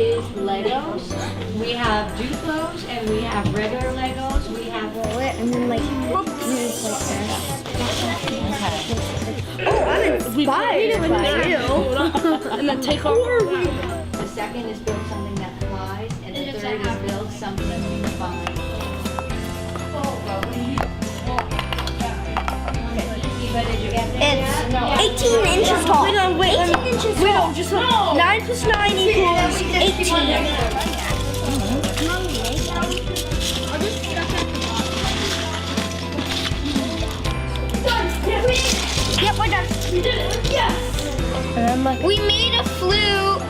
is Legos. We have Duplos and we have regular Legos. We have it and then like moves like this. Oh, I'm inspired by you. And then take off. the second is build something that flies, and the third is build something fun. But did you get there? It's 18 inches tall. Wait, 18 inches tall. just 9 plus 9 equals 18. Yep, we're done. We did it. Yes. We made a flute.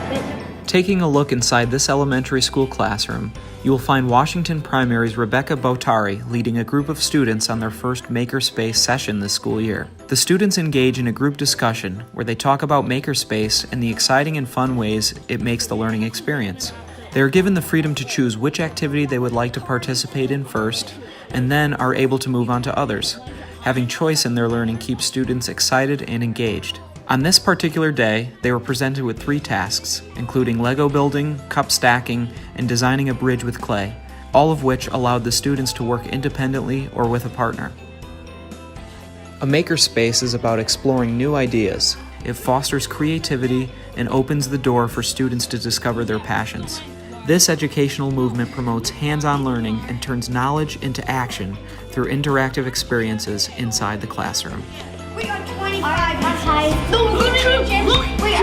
Taking a look inside this elementary school classroom, you will find Washington Primary's Rebecca Botari leading a group of students on their first MakerSpace session this school year. The students engage in a group discussion where they talk about MakerSpace and the exciting and fun ways it makes the learning experience. They are given the freedom to choose which activity they would like to participate in first, and then are able to move on to others. Having choice in their learning keeps students excited and engaged. On this particular day, they were presented with 3 tasks, including Lego building, cup stacking, and designing a bridge with clay, all of which allowed the students to work independently or with a partner. A makerspace is about exploring new ideas. It fosters creativity and opens the door for students to discover their passions. This educational movement promotes hands-on learning and turns knowledge into action through interactive experiences inside the classroom. We got 25 No, look, Wait,